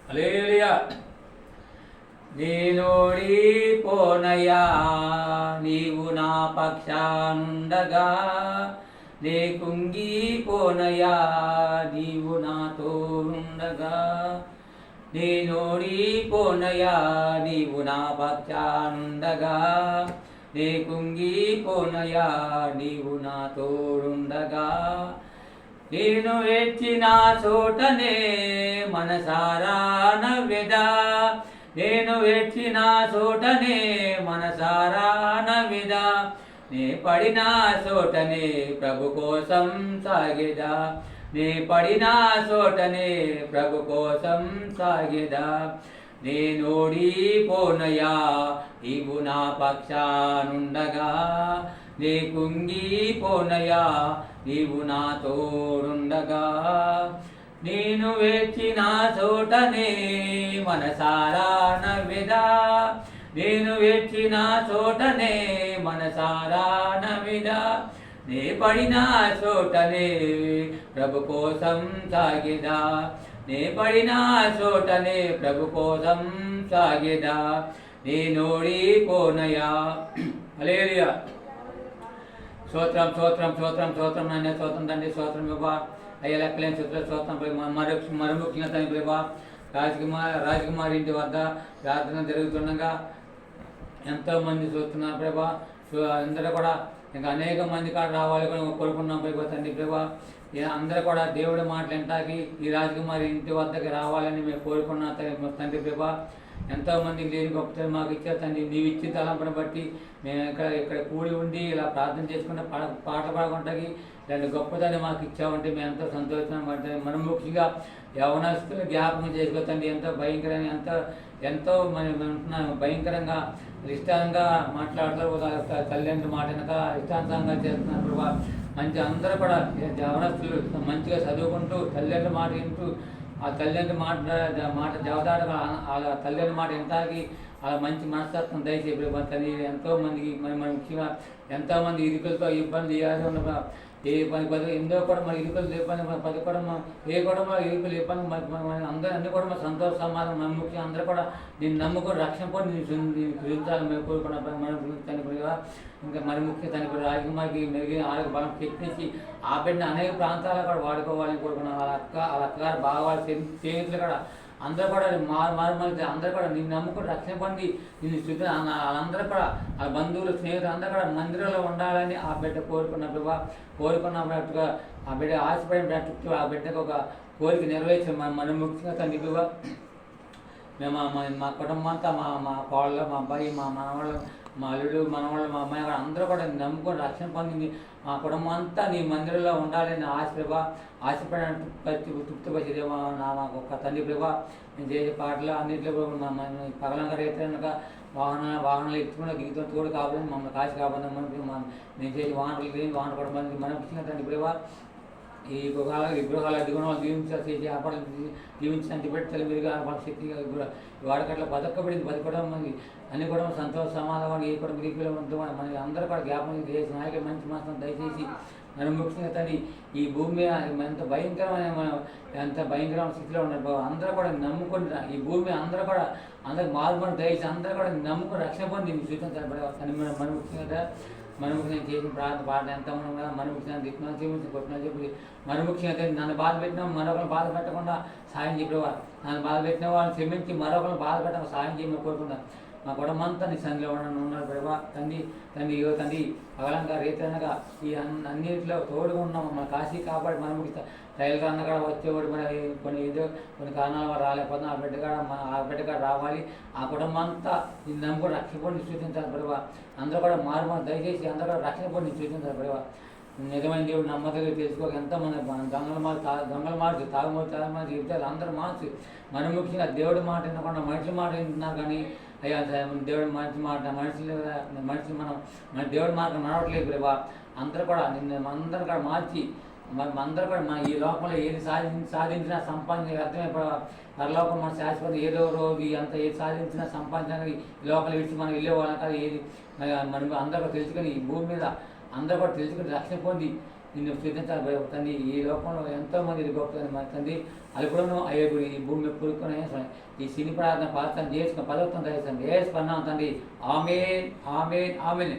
హల్లెలూయా. నేనోడిపోనయ్యా నీవు నా పక్షానుండగా, నే కుంగిపోనయ్యా నీవు నాతో ఉండగా. నేనోడిపోనయ్యా నీవు నా పక్షానుండగా, నే కుంగిపోనయ్యా నీవు నాతో ఉండగా. నేను వెచ్చిన చోటనే మనసారా నవ్వెదా, నేను వెచ్చిన చోటనే మనసారా నవ్వెదా. నే పడిన చోటనే ప్రభు కోసం సాగేదా, నే పడిన చోటనే ప్రభు కోసం సాగేదా. నేనోడిపోనయ్యా నీవు నా పక్షానుండగా, నే కుంగిపోనయ్యా నీవు నా తోడుండగా. నేను వెచ్చిన చోటనే మనసారా నవ్వెదా, నేను వెచ్చిన చోటనే మనసారా నవ్వెదా. నే పడిన చోటనే ప్రభు కోసం సాగేదా, నే పడిన చోటనే ప్రభు కోసం సాగేదా. నేనోడిపోనయ్యా. హల్లెలూయా. స్తోత్రం స్తోత్రం స్తోత్రం స్తోత్రం నాయన, స్తోత్రం తండ్రి, స్తోత్రం ప్రభా. అయ్యా లెక్కలేని స్తోత్రం మరుముఖ్యంగా తండ్రి ప్రభా, రాజకుమారి ఇంటి వద్ద ప్రార్థన జరుగుతుండగా ఎంతోమంది చూస్తున్నారు ప్రభా. అందరూ కూడా ఇంకా అనేక మంది కాడ రావాలి కూడా కోరుకున్నాం ప్రభా తండ్రి ప్రభా. అందరూ కూడా దేవుడి మాటలు వింటాకి ఈ రాజకుమారి ఇంటి వద్దకి రావాలని మేము కోరుకున్నాం తండ్రి ప్రభా. ఎంతోమందికి లేని గొప్పతనం మాకు ఇచ్చారు తండ్రి. నీవు ఇచ్చిన తలంపుని బట్టి మేము ఇక్కడ కూడి ఉండి ఇలా ప్రార్థన చేసుకుంటే పాటలు పాడుకుంటాకి ఇలాంటి గొప్పతనం మాకు ఇచ్చామంటే మేము ఎంతో సంతోషం పడుతుంది. మనం ముఖ్యంగా యవనస్తులు జ్ఞాపకం చేసుకోవచ్చండి. ఎంతో భయంకరంగా ఎంతో భయంకరంగా ఇష్టాంగా మాట్లాడుతూ తల్లిదండ్రుల మాట వెనక ఇష్టాంతంగా చేస్తున్నారు ప్రభా. మంచి అందరూ కూడా యవనస్తులు మంచిగా చదువుకుంటూ తల్లిదండ్రుల మాట వింటూ ఆ తల్లిదండ్రుల మాట దేవదాటగా ఆ తల్లిదండ్రుల మాట వినటానికి అలా మంచి మనస్తత్వం దయచేసి ప్రభా తల్లి. ఎంతోమందికి మన ముఖ్యంగా ఎంతోమంది ఇరుకులతో ఇబ్బంది ఏ పని పది ఎంతో కూడా మన ఇరుకులు ఏ పని పది కూడా ఏ కూడా ఇరుకులు ఏ పని అందరూ అన్ని కూడా మన సంతోష సమాధానం మన ముఖ్యం అందరూ కూడా నేను నమ్ముకొని రక్షణ కూడా నేను గురించాలని మేము కోరుకున్న మనం చనిపోయిగా. ఇంకా మరి ముఖ్య చనిపోయి రాజకుమారికి మెరుగైన ఆరోగ్య బలం తెప్పించి ఆ బిడ్డని అనేక ప్రాంతాల్లో కూడా వాడుకోవాలని కోరుకున్నాం. వాళ్ళ అక్కగారు బాగా వాళ్ళ స్నేహితులు కూడా అందరూ కూడా మారు అందరూ కూడా నిన్ను నమ్ముకుని రక్షణ పొంది నిన్ను స్థితి వాళ్ళందరూ కూడా ఆ బంధువులు స్నేహితులు అందరూ కూడా మందిరంలో ఉండాలని ఆ బిడ్డ కోరుకున్నట్టుగా ఆ బిడ్డ ఆశపడినట్టు ఆ బిడ్డకు ఒక కోరిక నెరవేర్చిన మన ముఖ్యంగా తండ్రి మేము మా కుటుంబం అంతా మా కోళ్ళు మా అబ్బాయి మా మనవాళ్ళు మా అల్లుడు మనవాళ్ళు మా అమ్మాయి కూడా అందరూ కూడా నమ్ముకొని రక్షణ పొందింది. మా కుటుంబం అంతా నీ మందిరంలో ఉండాలని ఆశపడినట్టు తృప్తిపరిచేదేమో మాకు ఒక తండ్రి ప్రభా. నేను చేసే పాటలు అన్నింటిలో పగలంగా రైతులనక వాహనాలు ఎత్తుకున్న గీతం తోడు కావాలని మమ్మల్ని కాసి కావాలి. నేను చేసే వాహనాలు కూడా మంది మనం ఇచ్చిన తండ్రి ప్రభా. ఈ గృహాల దిగుణాలు దీవించాల్సి ఆపడలు దీవించినంత పెట్టి మెరుగా వాళ్ళ శక్తిగా వాడకట్ల బతకడం మంది అన్ని కూడా సంతోష సమాధానం ఏ కూడా గ్రీకులు మనకి అందరూ కూడా జ్ఞాపకం చేసి నాయకులు మంచి మాత్రం దయచేసి మనం ముఖ్యంగా తండ్రి ఈ భూమి ఎంత భయంకరమైన స్థితిలో ఉన్నారు. అందరూ కూడా నమ్ముకొని ఈ భూమి అందరూ కూడా అందరికి మార్పుని దయచేసి అందరూ కూడా నమ్ముకొని రక్షణ పొంది సూచించాలి. మన ముఖ్యంగా మనముఖి నేను చేసిన పాట ఎంత మనముఖి దిక్కున చూపించి కొట్టిన చెప్పి మనముఖ్యంగా నన్ను బాధ పెట్టినా మరొకరు బాధ పెట్టకుండా సాయం చెప్పేవారు. నన్ను బాధ పెట్టిన వాళ్ళని క్షమించి మరొకరు బాధ పెట్టడం సాయం చేయమని కోరుకుంటాను. మా కుటుంబంతా నీ సంధిలో ఉన్నారు ప్రభా తండ్రి పగలంగా రీతనగా ఈ అన్నింటిలో తోడుగా ఉన్నాము. మన కాశీ కాపాడి మనముఖి రైలు అన్న కూడా వచ్చేవాడు మన కొన్ని కారణాల వల్ల రాలేకపోతే ఆ బిడ్డ రావాలి. ఆ కుటుంబం అంతా ఈ నమ్ముకు రక్షణ పొంది సూచించాలి ప్రభా. అందరూ కూడా మారు దయచేసి అందరూ కూడా రక్షణ పొంది సూచించాలి ప్రభా. నిజమైన దేవుడు నమ్మదగ్గర తెలుసుకోక ఎంతోమంది దొంగలు మార్చు తాగుమూడు జీవితాలు అందరూ మార్చు. మన ముఖ్యంగా దేవుడి మాట వినకుండా మనుషుల మాట వింటున్నారు. కానీ అయ్యా దేవుడి మనుషులు మన దేవుడి మార్గం నడవట్లేదు ప్రభా. అందరూ కూడా అందరూ కూడా మార్చి అందరూ కూడా మన ఈ లోకంలో ఏది సాధించినా సంపాదించిన అర్థమే పరలోకం మన శాశ్వతం ఏదో రోజు అంత ఏది సాధించినా సంపాదించడానికి ఈ లోకంలో విడిచి మనం వెళ్ళేవాళ్ళం కదా. ఏది మనం అందరూ కూడా తెలుసుకొని ఈ భూమి మీద అందరూ కూడా తెలుసుకొని రక్షణ పొంది నిన్ను స్థుతించాలి ప్రభు తండ్రి. ఈ లోకంలో ఎంతోమంది ఇది గొప్ప మన తండ్రి అలుపులను అయ్యేగుడు ఈ భూమి పురుక్కునే ఈ సిని ప్రార్థన పాత్ర చేసుకుని పదవుతాం దయచండి. ఏ స్పందన తండ్రి. Amen amen amen.